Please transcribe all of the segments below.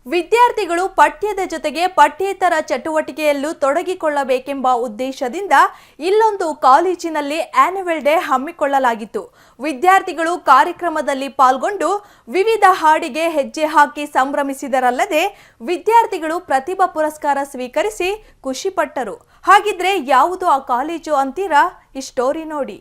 ವಿದ್ಯಾರ್ಥಿಗಳು ಪಠ್ಯದ ಜೊತೆಗೆ ಪಠ್ಯೇತರ ಚಟುವಟಿಕೆಯಲ್ಲೂ ತೊಡಗಿಕೊಳ್ಳಬೇಕೆಂಬ ಉದ್ದೇಶದಿಂದ ಇಲ್ಲೊಂದು ಕಾಲೇಜಿನಲ್ಲಿ ಆನ್ಯುವಲ್ ಡೇ ಹಮ್ಮಿಕೊಳ್ಳಲಾಗಿತ್ತು. ವಿದ್ಯಾರ್ಥಿಗಳು ಕಾರ್ಯಕ್ರಮದಲ್ಲಿ ಪಾಲ್ಗೊಂಡು ವಿವಿಧ ಹಾಡಿಗೆ ಹೆಜ್ಜೆ ಹಾಕಿ ಸಂಭ್ರಮಿಸಿದರಲ್ಲದೆ ವಿದ್ಯಾರ್ಥಿಗಳು ಪ್ರತಿಭಾ ಪುರಸ್ಕಾರ ಸ್ವೀಕರಿಸಿ ಖುಷಿಪಟ್ಟರು. ಹಾಗಿದ್ರೆ ಯಾವುದು ಆ ಕಾಲೇಜು ಅಂತೀರಾ? ಈ ಸ್ಟೋರಿ ನೋಡಿ.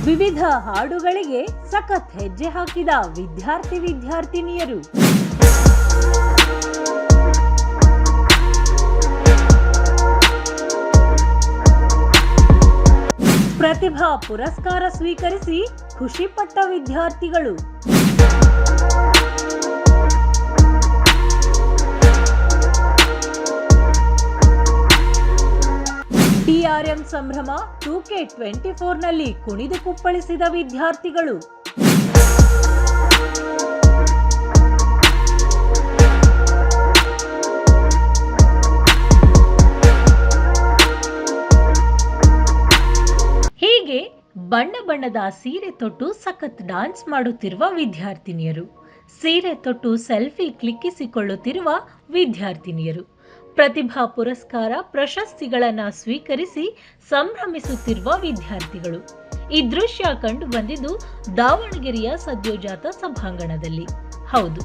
ವಿವಿಧ ಹಾಡುಗಳಿಗೆ ಸಖತ್ ಹೆಜ್ಜೆ ಹಾಕಿದ ವಿದ್ಯಾರ್ಥಿನಿಯರು. ಪ್ರತಿಭಾ ಪುರಸ್ಕಾರ ಸ್ವೀಕರಿಸಿ ಖುಷಿಪಟ್ಟ ವಿದ್ಯಾರ್ಥಿಗಳು. DRM ಸಂಭ್ರಮ 2K24 ನಲ್ಲಿ ಕುಣಿದು ಕುಪ್ಪಳಿಸಿದ ವಿದ್ಯಾರ್ಥಿಗಳು. ಹೀಗೆ ಬಣ್ಣ ಬಣ್ಣದ ಸೀರೆ ತೊಟ್ಟು ಸಖತ್ ಡಾನ್ಸ್ ಮಾಡುತ್ತಿರುವ ವಿದ್ಯಾರ್ಥಿನಿಯರು, ಸೀರೆ ತೊಟ್ಟು ಸೆಲ್ಫಿ ಕ್ಲಿಕ್ಕಿಸಿಕೊಳ್ಳುತ್ತಿರುವ ವಿದ್ಯಾರ್ಥಿನಿಯರು, ಪ್ರತಿಭಾ ಪುರಸ್ಕಾರ ಪ್ರಶಸ್ತಿಗಳನ್ನು ಸ್ವೀಕರಿಸಿ ಸಂಭ್ರಮಿಸುತ್ತಿರುವ ವಿದ್ಯಾರ್ಥಿಗಳು. ಈ ದೃಶ್ಯ ಕಂಡು ಬಂದಿದ್ದು ದಾವಣಗೆರೆಯ ಸದ್ಯೋಜಾತ ಸಭಾಂಗಣದಲ್ಲಿ. ಹೌದು,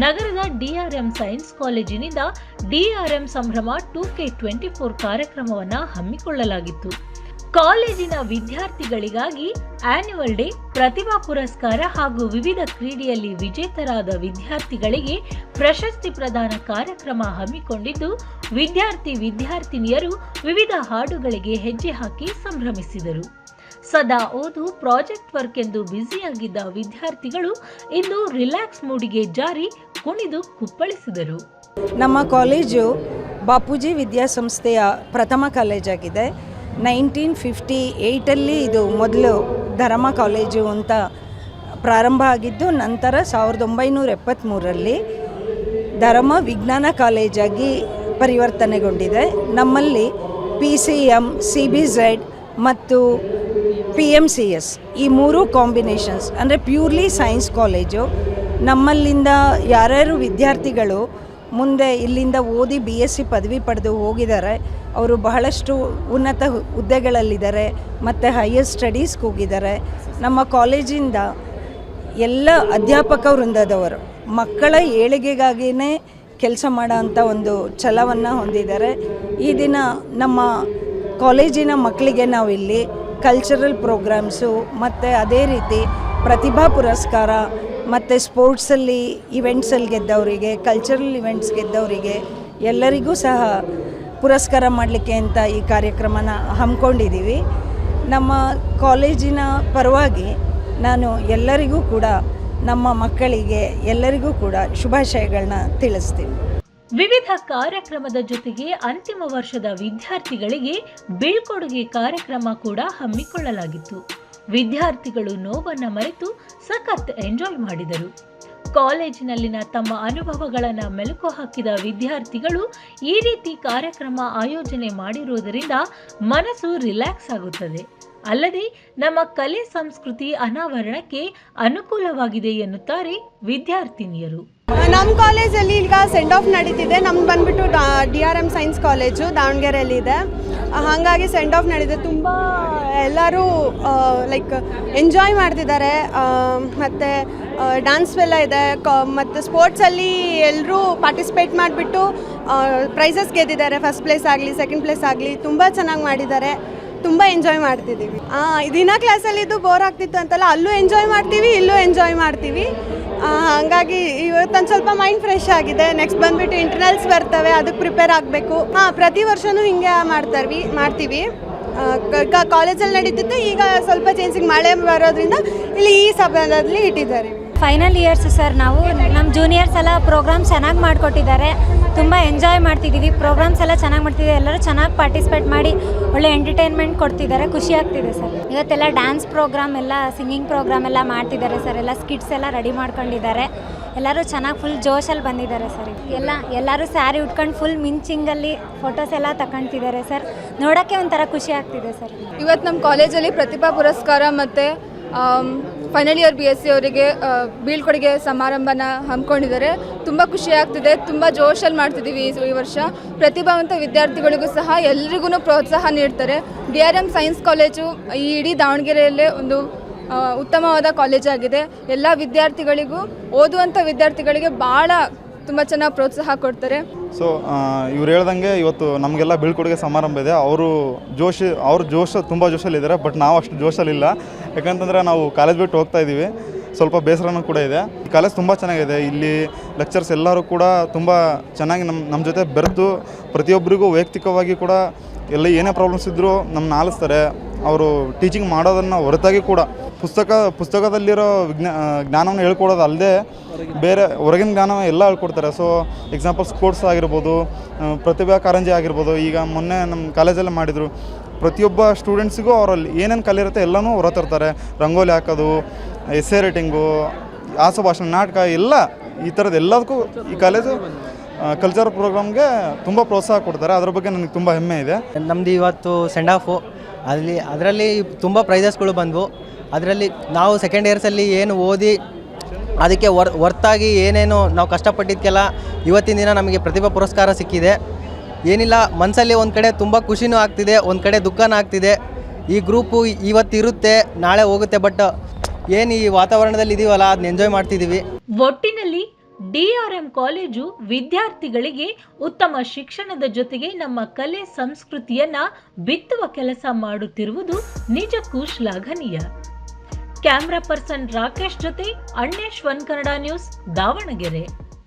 ನಗರದ DRM ಸೈನ್ಸ್ ಕಾಲೇಜಿನಿಂದ DRM ಸಂಭ್ರಮ 2K24 ಕಾರ್ಯಕ್ರಮವನ್ನು ಹಮ್ಮಿಕೊಳ್ಳಲಾಗಿತ್ತು. ಕಾಲೇಜಿನ ವಿದ್ಯಾರ್ಥಿಗಳಿಗಾಗಿ ಆನ್ಯುವಲ್ ಡೇ, ಪ್ರತಿಭಾ ಪುರಸ್ಕಾರ ಹಾಗೂ ವಿವಿಧ ಕ್ರೀಡೆಯಲ್ಲಿ ವಿಜೇತರಾದ ವಿದ್ಯಾರ್ಥಿಗಳಿಗೆ ಪ್ರಶಸ್ತಿ ಪ್ರದಾನ ಕಾರ್ಯಕ್ರಮ ಹಮ್ಮಿಕೊಂಡಿದ್ದು ವಿದ್ಯಾರ್ಥಿನಿಯರು ವಿವಿಧ ಹಾಡುಗಳಿಗೆ ಹೆಜ್ಜೆ ಹಾಕಿ ಸಂಭ್ರಮಿಸಿದರು. ಸದಾ ಓದು, ಪ್ರಾಜೆಕ್ಟ್ ವರ್ಕ್ ಎಂದು ಬ್ಯುಸಿಯಾಗಿದ್ದ ವಿದ್ಯಾರ್ಥಿಗಳು ಇಂದು ರಿಲ್ಯಾಕ್ಸ್ ಮೂಡಿಗೆ ಜಾರಿ ಕುಣಿದು ಕುಪ್ಪಳಿಸಿದರು. ನಮ್ಮ ಕಾಲೇಜು ಬಾಪೂಜಿ ವಿದ್ಯಾಸಂಸ್ಥೆಯ ಪ್ರಥಮ ಕಾಲೇಜಾಗಿದೆ. 1958 ಇದು ಮೊದಲು ಧರ್ಮ ಕಾಲೇಜು ಅಂತ ಪ್ರಾರಂಭ ಆಗಿದ್ದು, ನಂತರ 1973 ಧರ್ಮ ವಿಜ್ಞಾನ ಕಾಲೇಜಾಗಿ ಪರಿವರ್ತನೆಗೊಂಡಿದೆ. ನಮ್ಮಲ್ಲಿ PCM, CBZ ಮತ್ತು PMCS ಈ ಮೂರು ಕಾಂಬಿನೇಷನ್ಸ್ ಅಂದರೆ ಪ್ಯೂರ್ಲಿ ಸೈನ್ಸ್ ಕಾಲೇಜು. ನಮ್ಮಲ್ಲಿಂದ ಯಾರ್ಯಾರು ವಿದ್ಯಾರ್ಥಿಗಳು ಮುಂದೆ ಇಲ್ಲಿಂದ ಓದಿ BSc ಪದವಿ ಪಡೆದು ಹೋಗಿದ್ದಾರೆ, ಅವರು ಬಹಳಷ್ಟು ಉನ್ನತ ಹುದ್ದೆಗಳಲ್ಲಿದ್ದಾರೆ ಮತ್ತು ಹೈಯರ್ ಸ್ಟಡೀಸ್ಗೆ ಹೋಗಿದ್ದಾರೆ. ನಮ್ಮ ಕಾಲೇಜಿಂದ ಎಲ್ಲ ಅಧ್ಯಾಪಕ ವೃಂದದವರು ಮಕ್ಕಳ ಏಳಿಗೆಗಾಗಿಯೇ ಕೆಲಸ ಮಾಡೋ ಅಂಥ ಒಂದು ಛಲವನ್ನು ಹೊಂದಿದ್ದಾರೆ. ಈ ದಿನ ನಮ್ಮ ಕಾಲೇಜಿನ ಮಕ್ಕಳಿಗೆ ನಾವು ಇಲ್ಲಿ ಕಲ್ಚರಲ್ ಪ್ರೋಗ್ರಾಮ್ಸು ಮತ್ತು ಅದೇ ರೀತಿ ಪ್ರತಿಭಾ ಪುರಸ್ಕಾರ ಮತ್ತು ಸ್ಪೋರ್ಟ್ಸಲ್ಲಿ ಇವೆಂಟ್ಸಲ್ಲಿ ಗೆದ್ದವರಿಗೆ, ಕಲ್ಚರಲ್ ಇವೆಂಟ್ಸ್ ಗೆದ್ದವರಿಗೆ ಎಲ್ಲರಿಗೂ ಸಹ ಪುರಸ್ಕಾರ ಮಾಡಲಿಕ್ಕೆ ಅಂತ ಈ ಕಾರ್ಯಕ್ರಮನ ಹಮ್ಮಿಕೊಂಡಿದ್ದೀವಿ. ನಮ್ಮ ಕಾಲೇಜಿನ ಪರವಾಗಿ ನಾನು ಎಲ್ಲರಿಗೂ ಕೂಡ, ನಮ್ಮ ಮಕ್ಕಳಿಗೆ ಎಲ್ಲರಿಗೂ ಕೂಡ ಶುಭಾಶಯಗಳನ್ನ ತಿಳಿಸ್ತೀನಿ. ವಿವಿಧ ಕಾರ್ಯಕ್ರಮದ ಜೊತೆಗೆ ಅಂತಿಮ ವರ್ಷದ ವಿದ್ಯಾರ್ಥಿಗಳಿಗೆ ಬೀಳ್ಕೊಡುಗೆ ಕಾರ್ಯಕ್ರಮ ಕೂಡ ಹಮ್ಮಿಕೊಳ್ಳಲಾಗಿತ್ತು. ವಿದ್ಯಾರ್ಥಿಗಳು ನೋವನ್ನ ಮರೆತು ಸಖತ್ ಎಂಜಾಯ್ ಮಾಡಿದರು. ಕಾಲೇಜಿನಲ್ಲಿನ ತಮ್ಮ ಅನುಭವಗಳನ್ನು ಮೆಲುಕು ಹಾಕಿದ ವಿದ್ಯಾರ್ಥಿಗಳು ಈ ರೀತಿ ಕಾರ್ಯಕ್ರಮ ಆಯೋಜನೆ ಮಾಡಿರುವುದರಿಂದ ಮನಸ್ಸು ರಿಲ್ಯಾಕ್ಸ್ ಆಗುತ್ತದೆ, ಅಲ್ಲದೆ ನಮ್ಮ ಕಲೆ ಸಂಸ್ಕೃತಿ ಅನಾವರಣಕ್ಕೆ ಅನುಕೂಲವಾಗಿದೆ ಎನ್ನುತ್ತಾರೆ ವಿದ್ಯಾರ್ಥಿನಿಯರು. ನಮ್ಮ ಕಾಲೇಜಲ್ಲಿ ಈಗ ಸೆಂಡ್ ಆಫ್ ನಡೀತಿದೆ. ನಮ್ದು ಬಂದ್ಬಿಟ್ಟು DRM ಸೈನ್ಸ್ ಕಾಲೇಜು ದಾವಣಗೆರೆಯಲ್ಲಿದೆ. ಹಾಗಾಗಿ ಸೆಂಡ್ ಆಫ್ ನಡೀತಿದೆ. ತುಂಬ ಎಲ್ಲರೂ ಲೈಕ್ ಎಂಜಾಯ್ ಮಾಡ್ತಿದ್ದಾರೆ. ಮತ್ತು ಡ್ಯಾನ್ಸ್ ಎಲ್ಲ ಇದೆ, ಮತ್ತು ಸ್ಪೋರ್ಟ್ಸಲ್ಲಿ ಎಲ್ಲರೂ ಪಾರ್ಟಿಸಿಪೇಟ್ ಮಾಡಿಬಿಟ್ಟು ಪ್ರೈಸಸ್ ಗೆದ್ದಿದ್ದಾರೆ. ಫಸ್ಟ್ ಪ್ಲೇಸ್ ಆಗಲಿ, ಸೆಕೆಂಡ್ ಪ್ಲೇಸ್ ಆಗಲಿ ತುಂಬ ಚೆನ್ನಾಗಿ ಮಾಡಿದ್ದಾರೆ. ತುಂಬ ಎಂಜಾಯ್ ಮಾಡ್ತಿದ್ದೀವಿ. ದಿನ ಕ್ಲಾಸಲ್ಲಿ ಇದು ಬೋರ್ ಆಗ್ತಿತ್ತು ಅಂತಲ್ಲ, ಅಲ್ಲೂ ಎಂಜಾಯ್ ಮಾಡ್ತೀವಿ, ಇಲ್ಲೂ ಎಂಜಾಯ್ ಮಾಡ್ತೀವಿ. ಹಾಗಾಗಿ ಇವತ್ತೊಂದು ಸ್ವಲ್ಪ ಮೈಂಡ್ ಫ್ರೆಶ್ ಆಗಿದೆ. ನೆಕ್ಸ್ಟ್ ಬಂದುಬಿಟ್ಟು ಇಂಟರ್ನಲ್ಸ್ ಬರ್ತವೆ, ಅದಕ್ಕೆ ಪ್ರಿಪೇರ್ ಆಗಬೇಕು. ಪ್ರತಿ ವರ್ಷವೂ ಹಿಂಗೆ ಮಾಡ್ತೀವಿ. ಕಾಲೇಜಲ್ಲಿ ನಡೀತಿತ್ತು, ಈಗ ಸ್ವಲ್ಪ ಚೇಂಜಿಂಗ್ ಮಳೆ ಬರೋದ್ರಿಂದ ಇಲ್ಲಿ ಈ ಸಭೆಯಲ್ಲಿ ಇಟ್ಟಿದ್ದಾರೆ. Final years sir. ನಾವು ನಮ್ಮ ಜೂನಿಯರ್ಸ್ ಎಲ್ಲ ಪ್ರೋಗ್ರಾಮ್ ಚೆನ್ನಾಗಿ ಮಾಡಿಕೊಟ್ಟಿದ್ದಾರೆ. ತುಂಬ ಎಂಜಾಯ್ ಮಾಡ್ತಿದ್ದೀವಿ. ಪ್ರೋಗ್ರಾಮ್ಸ್ ಎಲ್ಲ ಚೆನ್ನಾಗಿ ಮಾಡ್ತಿದ್ದೀವಿ. ಎಲ್ಲರೂ ಚೆನ್ನಾಗಿ ಪಾರ್ಟಿಸಿಪೇಟ್ ಮಾಡಿ ಒಳ್ಳೆ ಎಂಟರ್ಟೈನ್ಮೆಂಟ್ ಕೊಡ್ತಿದ್ದಾರೆ. ಖುಷಿ ಆಗ್ತಿದೆ ಸರ್. ಇವತ್ತೆಲ್ಲ ಡ್ಯಾನ್ಸ್ ಪ್ರೋಗ್ರಾಮ್ ಎಲ್ಲ, ಸಿಂಗಿಂಗ್ ಪ್ರೋಗ್ರಾಮ್ ಎಲ್ಲ ಮಾಡ್ತಿದ್ದಾರೆ ಸರ್. ಎಲ್ಲ ಸ್ಕಿಟ್ಸ್ ಎಲ್ಲ ರೆಡಿ ಮಾಡ್ಕೊಂಡಿದ್ದಾರೆ. ಎಲ್ಲರೂ ಚೆನ್ನಾಗಿ ಫುಲ್ ಜೋಶಲ್ಲಿ ಬಂದಿದ್ದಾರೆ ಸರ್. ಎಲ್ಲರೂ ಸ್ಯಾರಿ ಉಟ್ಕೊಂಡು ಫುಲ್ ಮಿಂಚಿಂಗಲ್ಲಿ ಫೋಟೋಸ್ ಎಲ್ಲ ತಗೊಳ್ತಿದ್ದಾರೆ ಸರ್. ನೋಡೋಕ್ಕೆ ಒಂಥರ ಖುಷಿ ಆಗ್ತಿದೆ ಸರ್. ಇವತ್ತು ನಮ್ಮ ಕಾಲೇಜಲ್ಲಿ ಪ್ರತಿಭಾ ಪುರಸ್ಕಾರ ಮತ್ತು ಫೈನಲ್ ಇಯರ್ BSc ಅವರಿಗೆ ಬೀಳ್ಕೊಡುಗೆ ಸಮಾರಂಭನ ಹಮ್ಮಿಕೊಂಡಿದ್ದಾರೆ. ತುಂಬ ಖುಷಿ ಆಗ್ತಿದೆ. ತುಂಬ ಜೋಶಲ್ಲಿ ಮಾಡ್ತಿದ್ದೀವಿ ಈ ವರ್ಷ. ಪ್ರತಿಭಾವಂತ ವಿದ್ಯಾರ್ಥಿಗಳಿಗೂ ಸಹ ಎಲ್ರಿಗೂ ಪ್ರೋತ್ಸಾಹ ನೀಡ್ತಾರೆ. DRM ಸೈನ್ಸ್ ಕಾಲೇಜು ಈ ಇಡೀ ದಾವಣಗೆರೆಯಲ್ಲೇ ಒಂದು ಉತ್ತಮವಾದ ಕಾಲೇಜಾಗಿದೆ. ಎಲ್ಲ ವಿದ್ಯಾರ್ಥಿಗಳಿಗೂ ಓದುವಂಥ ವಿದ್ಯಾರ್ಥಿಗಳಿಗೆ ಭಾಳ ತುಂಬ ಚೆನ್ನಾಗಿ ಪ್ರೋತ್ಸಾಹ ಕೊಡ್ತಾರೆ. ಸೊ ಇವ್ರು ಹೇಳ್ದಂಗೆ ಇವತ್ತು ನಮಗೆಲ್ಲ ಬೀಳ್ಕೊಡುಗೆ ಸಮಾರಂಭ ಇದೆ. ಅವ್ರ ಜೋಶ್ ತುಂಬ ಜೋಶಲ್ಲಿದ್ದಾರೆ. ಬಟ್ ನಾವು ಅಷ್ಟು ಜೋಶಲ್ಲಿಲ್ಲ. ಯಾಕಂತಂದರೆ ನಾವು ಕಾಲೇಜ್ ಬಿಟ್ಟು ಹೋಗ್ತಾ ಇದ್ದೀವಿ. ಸ್ವಲ್ಪ ಬೇಸರನೂ ಕೂಡ ಇದೆ. ಈ ಕಾಲೇಜ್ ತುಂಬ ಚೆನ್ನಾಗಿದೆ. ಇಲ್ಲಿ ಲೆಕ್ಚರ್ಸ್ ಎಲ್ಲರೂ ಕೂಡ ತುಂಬ ಚೆನ್ನಾಗಿ ನಮ್ಮ ಜೊತೆ ಬೆರೆತು ಪ್ರತಿಯೊಬ್ಬರಿಗೂ ವೈಯಕ್ತಿಕವಾಗಿ ಕೂಡ ಎಲ್ಲ ಏನೇ ಪ್ರಾಬ್ಲಮ್ಸ್ ಇದ್ದರೂ ನಮ್ಮನ್ನ ಆಲಿಸ್ತಾರೆ. ಅವರು ಟೀಚಿಂಗ್ ಮಾಡೋದನ್ನು ಹೊರತಾಗಿ ಕೂಡ ಪುಸ್ತಕದಲ್ಲಿರೋ ಜ್ಞಾನವನ್ನು ಹೇಳ್ಕೊಡೋದು ಅಲ್ಲದೆ ಬೇರೆ ಹೊರಗಿನ ಜ್ಞಾನ ಎಲ್ಲ ಹೇಳ್ಕೊಡ್ತಾರೆ. ಸೊ ಎಕ್ಸಾಂಪಲ್ ಸ್ಪೋರ್ಟ್ಸ್ ಆಗಿರ್ಬೋದು, ಪ್ರತಿಭಾ ಕಾರಂಜಿ ಆಗಿರ್ಬೋದು. ಈಗ ಮೊನ್ನೆ ನಮ್ಮ ಕಾಲೇಜಲ್ಲಿ ಮಾಡಿದರು. ಪ್ರತಿಯೊಬ್ಬ ಸ್ಟೂಡೆಂಟ್ಸಿಗೂ ಅವರಲ್ಲಿ ಏನೇನು ಕಲೆ ಇರುತ್ತೆ ಎಲ್ಲನೂ ಹೊರತರ್ತಾರೆ. ರಂಗೋಲಿ ಹಾಕೋದು, ಎಸ್ಸೆ ರೈಟಿಂಗು, ಆಸಭಾಷಣ, ನಾಟಕ ಎಲ್ಲ ಈ ಥರದ್ದು ಎಲ್ಲದಕ್ಕೂ ಈ ಕಾಲೇಜು ಕಲ್ಚರಲ್ ಪ್ರೋಗ್ರಾಮ್ಗೆ ತುಂಬ ಪ್ರೋತ್ಸಾಹ ಕೊಡ್ತಾರೆ. ಅದ್ರ ಬಗ್ಗೆ ನನಗೆ ತುಂಬ ಹೆಮ್ಮೆ ಇದೆ. ನಮ್ಮದು ಇವತ್ತು ಸೆಂಡ್ ಆಫು. ಅದರಲ್ಲಿ ತುಂಬ ಪ್ರೈಸಸ್ಗಳು ಬಂದವು. ಅದರಲ್ಲಿ ನಾವು ಸೆಕೆಂಡ್ ಇಯರ್ಸಲ್ಲಿ ಏನು ಓದಿ ಅದಕ್ಕೆ ವರ್ತಾಗಿ ಏನೇನು ನಾವು ಕಷ್ಟಪಟ್ಟಿದ್ದಕ್ಕೆಲ್ಲ ಇವತ್ತಿನ ದಿನ ನಮಗೆ ಪ್ರತಿಭಾ ಪುರಸ್ಕಾರ ಸಿಕ್ಕಿದೆ. ಏನಿಲ್ಲ, ಮನಸ್ಸಲ್ಲಿ ಒಂದು ಕಡೆ ತುಂಬ ಖುಷಿನೂ ಆಗ್ತಿದೆ, ಒಂದು ಕಡೆ ದುಃಖನೂ ಆಗ್ತಿದೆ. ಈ ಗ್ರೂಪು ಇವತ್ತಿರುತ್ತೆ, ನಾಳೆ ಹೋಗುತ್ತೆ. ಬಟ್ ಏನು ಈ ವಾತಾವರಣದಲ್ಲಿ ಇದೀವಲ್ಲ, ಅದನ್ನ ಎಂಜಾಯ್ ಮಾಡ್ತಿದ್ದೀವಿ. ಒಟ್ಟಿನಲ್ಲಿ DRM ಕಾಲೇಜು ವಿದ್ಯಾರ್ಥಿಗಳಿಗೆ ಉತ್ತಮ ಶಿಕ್ಷಣದ ಜೊತೆಗೆ ನಮ್ಮ ಕಲೆ ಸಂಸ್ಕೃತಿಯನ್ನ ಬಿತ್ತುವ ಕೆಲಸ ಮಾಡುತ್ತಿರುವುದು ನಿಜಕ್ಕೂ ಶ್ಲಾಘನೀಯ. ಕ್ಯಾಮ್ರಾ ಪರ್ಸನ್ ರಾಕೇಶ್ ಜೊತೆ ಅಣ್ಣೇಶ್, ಒನ್ ಕನ್ನಡ ನ್ಯೂಸ್, ದಾವಣಗೆರೆ.